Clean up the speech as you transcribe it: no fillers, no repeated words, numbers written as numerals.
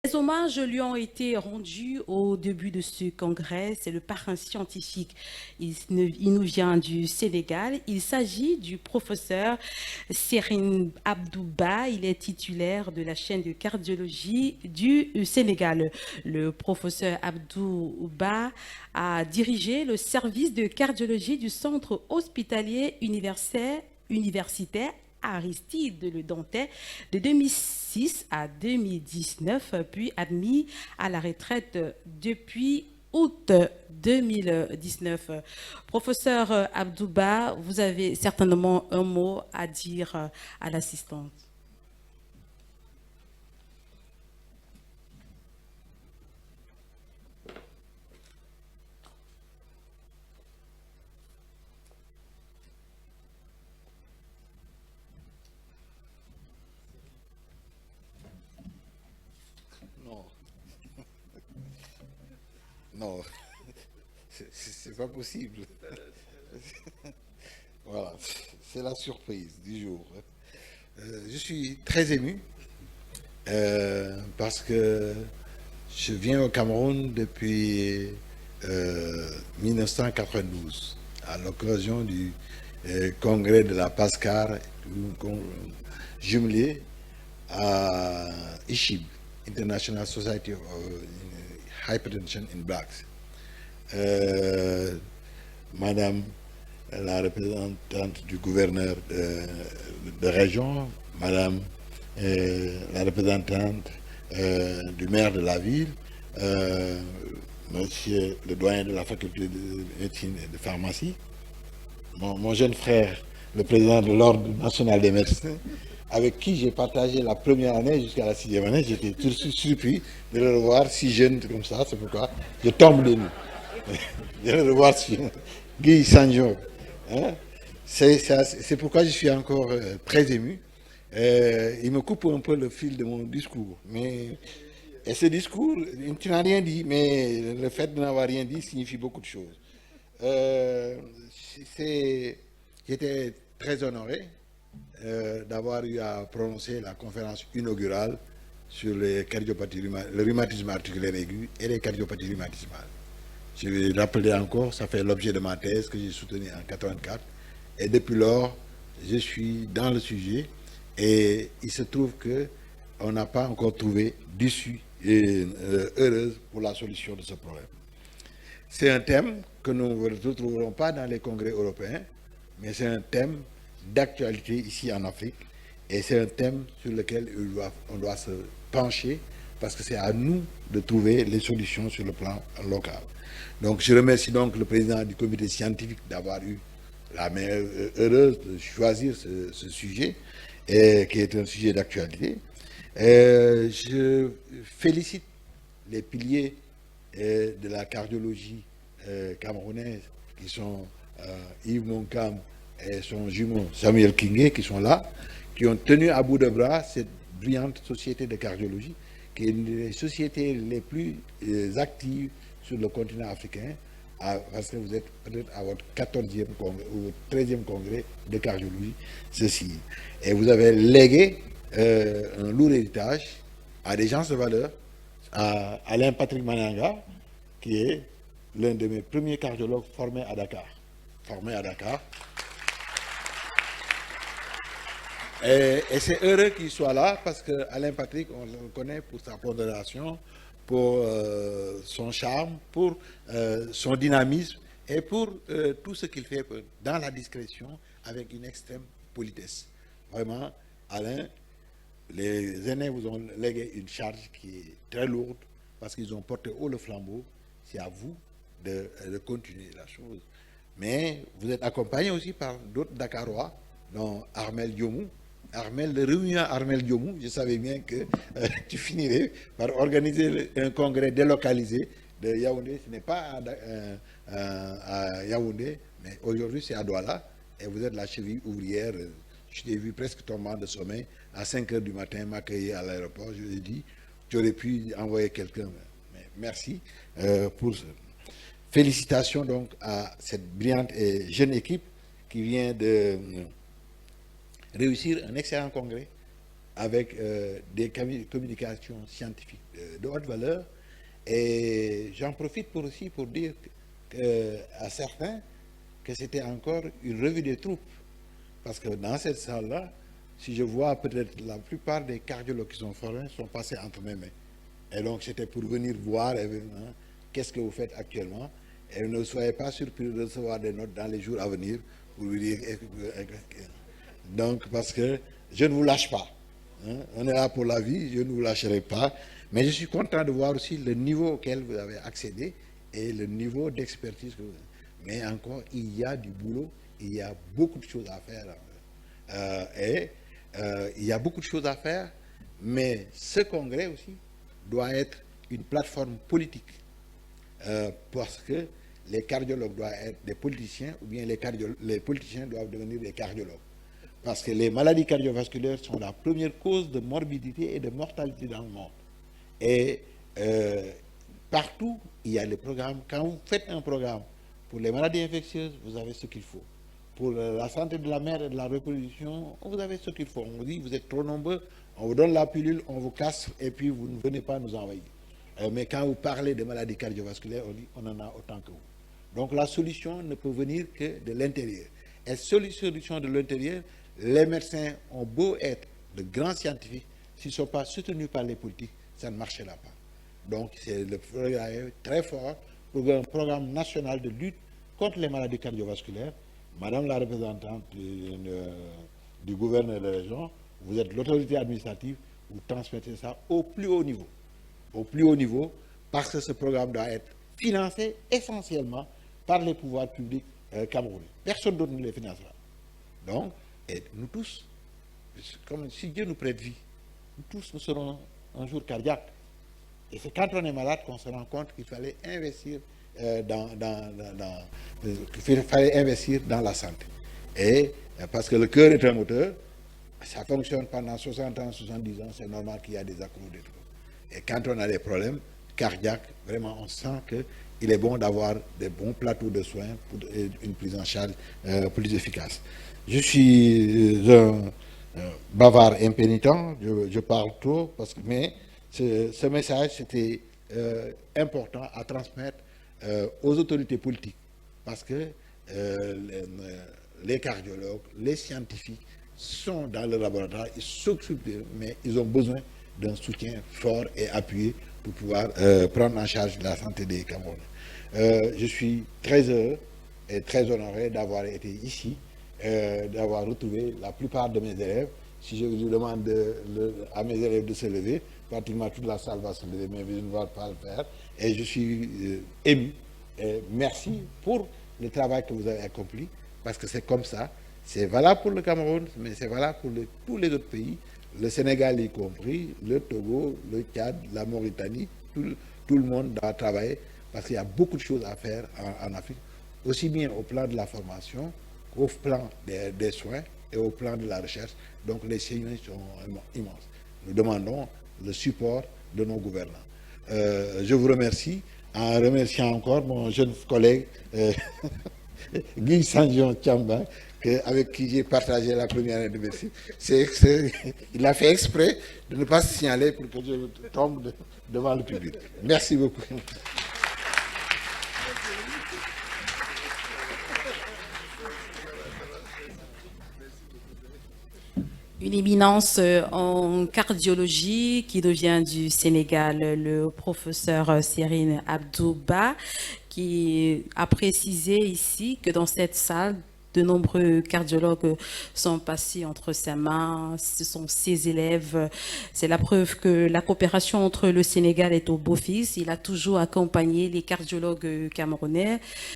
Les hommages lui ont été rendus au début de ce congrès. C'est le parrain scientifique. Il nous vient du Sénégal. Il s'agit du professeur Serine Abdouba. Il est titulaire de la chaîne de cardiologie du Sénégal. Le professeur Abdouba a dirigé le service de cardiologie du centre hospitalier universitaire Aristide Le Dantais de 2006 à 2019, puis admis à la retraite depuis août 2019. Professeur Abdouba, vous avez certainement un mot à dire à l'assistante. Non, non, c'est pas possible. Voilà, c'est la surprise du jour. Je suis très ému parce que je viens au Cameroun depuis 1992 à l'occasion du congrès de la PASCAR jumelé à ISHIB, International Society of Hypertension in Blacks. Madame la représentante du gouverneur de région, Madame la représentante du maire de la ville, Monsieur le doyen de la faculté de médecine et de pharmacie, mon jeune frère, le président de l'Ordre national des médecins, avec qui j'ai partagé la première année jusqu'à la sixième année. J'étais tout surpris de le revoir si jeune comme ça, c'est pourquoi je tombe de nous. De le revoir si Guy Sanjo. Hein? C'est pourquoi je suis encore très ému. Il me coupe un peu le fil de mon discours. Et ce discours, tu n'as rien dit, mais le fait de n'avoir rien dit signifie beaucoup de choses. Euh, J'étais très honoré d'avoir eu à prononcer la conférence inaugurale sur les le rhumatisme articulaire aigu et les cardiopathies rhumatismales. Je vais rappeler encore, ça fait l'objet de ma thèse que j'ai soutenue en 84. Et depuis lors, je suis dans le sujet et il se trouve qu'on n'a pas encore trouvé d'issue heureuse pour la solution de ce problème. C'est un thème que nous ne retrouverons pas dans les congrès européens, mais c'est un thème d'actualité ici en Afrique et c'est un thème sur lequel on doit se pencher parce que c'est à nous de trouver les solutions sur le plan local. Donc je remercie donc le président du comité scientifique d'avoir eu la meilleure heureuse de choisir ce sujet qui est un sujet d'actualité. Je félicite les piliers de la cardiologie camerounaise qui sont Yves Moncam et son jumeau Samuel Kingé qui sont là, qui ont tenu à bout de bras cette brillante société de cardiologie qui est une des sociétés les plus actives sur le continent africain parce que vous êtes peut-être à votre 14e congrès ou 13e congrès de cardiologie, ceci. Et vous avez légué un lourd héritage à des gens de valeur, à Alain Patrick Mananga, qui est l'un de mes premiers cardiologues formés à Dakar. Et c'est heureux qu'il soit là parce que Alain Patrick, on le connaît pour sa pondération, pour son charme, pour son dynamisme et pour tout ce qu'il fait dans la discrétion avec une extrême politesse. Vraiment, Alain, les aînés vous ont légué une charge qui est très lourde parce qu'ils ont porté haut le flambeau. C'est à vous de continuer la chose. Mais vous êtes accompagné aussi par d'autres Dakarois, dont Armel Diomou. Le réunion Armel Diomou, je savais bien que tu finirais par organiser un congrès délocalisé de Yaoundé. Ce n'est pas à Yaoundé, mais aujourd'hui c'est à Douala. Et vous êtes la cheville ouvrière. Je t'ai vu presque tombant de sommeil à 5 h du matin, m'accueillir à l'aéroport. Je lui ai dit, tu aurais pu envoyer quelqu'un. Mais merci pour ce. Félicitations donc à cette brillante et jeune équipe qui vient de réussir un excellent congrès avec des communications scientifiques de haute valeur. Et j'en profite aussi pour dire à certains que c'était encore une revue des troupes. Parce que dans cette salle-là, si je vois peut-être la plupart des cardiologues qui sont formés sont passés entre mes mains. Et donc c'était pour venir voir qu'est-ce que vous faites actuellement. Et ne soyez pas surpris de recevoir des notes dans les jours à venir pour vous dire. Donc parce que je ne vous lâche pas. On est là pour la vie, je ne vous lâcherai pas. Mais je suis content de voir aussi le niveau auquel vous avez accédé et le niveau d'expertise que vous avez. Mais encore, il y a du boulot, il y a beaucoup de choses à faire. Il y a beaucoup de choses à faire, mais ce congrès aussi doit être une plateforme politique. Parce que les cardiologues doivent être des politiciens, ou bien les politiciens doivent devenir des cardiologues. Parce que les maladies cardiovasculaires sont la première cause de morbidité et de mortalité dans le monde. Et partout, il y a des programmes. Quand vous faites un programme pour les maladies infectieuses, vous avez ce qu'il faut. Pour la santé de la mère et de la reproduction, vous avez ce qu'il faut. On vous dit, vous êtes trop nombreux, on vous donne la pilule, on vous casse, et puis vous ne venez pas nous envahir. Mais quand vous parlez de maladies cardiovasculaires, on dit, on en a autant que vous. Donc la solution ne peut venir que de l'intérieur. Et solution de l'intérieur, les médecins ont beau être de grands scientifiques, s'ils ne sont pas soutenus par les politiques, ça ne marchera pas. Donc c'est le programme très fort pour un programme national de lutte contre les maladies cardiovasculaires. Madame la représentante du gouverneur de la région, vous êtes l'autorité administrative, vous transmettez ça au plus haut niveau. Au plus haut niveau, parce que ce programme doit être financé essentiellement par les pouvoirs publics camerounais. Personne d'autre ne les financera. Donc, et nous tous, comme si Dieu nous prête vie, nous tous nous serons un jour cardiaques. Et c'est quand on est malade qu'on se rend compte qu'il fallait investir investir dans la santé. Et parce que le cœur est un moteur, ça fonctionne pendant 60 ans, 70 ans, c'est normal qu'il y a des accros de trop. Et quand on a des problèmes cardiaques, vraiment on sent qu'il est bon d'avoir des bons plateaux de soins pour une prise en charge plus efficace. Je suis un bavard impénitent, je parle trop, mais ce message c'était important à transmettre aux autorités politiques, parce que les cardiologues, les scientifiques sont dans le laboratoire, ils s'occupent d'eux, mais ils ont besoin d'un soutien fort et appuyé pour pouvoir prendre en charge la santé des Camerounais. Je suis très heureux et très honoré d'avoir été ici, d'avoir retrouvé la plupart de mes élèves. Si je vous demande à mes élèves de se lever, pratiquement toute la salle va se lever, mais je ne vais pas le faire. Et je suis ému. Et merci pour le travail que vous avez accompli, parce que c'est comme ça. C'est valable pour le Cameroun, mais c'est valable pour tous les autres pays, le Sénégal y compris, le Togo, le Tchad, la Mauritanie, tout le monde doit travailler, parce qu'il y a beaucoup de choses à faire en Afrique, aussi bien au plan de la formation qu'au plan des soins et au plan de la recherche. Donc les signes sont immenses. Nous demandons le support de nos gouvernants. Je vous remercie, en remerciant encore mon jeune collègue Guy Sanjon Tchamba, avec qui j'ai partagé la première année de médecine. Il a fait exprès de ne pas se signaler pour que je tombe devant le public. Merci beaucoup. Une éminence en cardiologie qui devient du Sénégal, le professeur Serine Abdouba, qui a précisé ici que dans cette salle, de nombreux cardiologues sont passés entre ses mains, ce sont ses élèves. C'est la preuve que la coopération entre le Sénégal est au beau fixe. Il a toujours accompagné les cardiologues camerounais.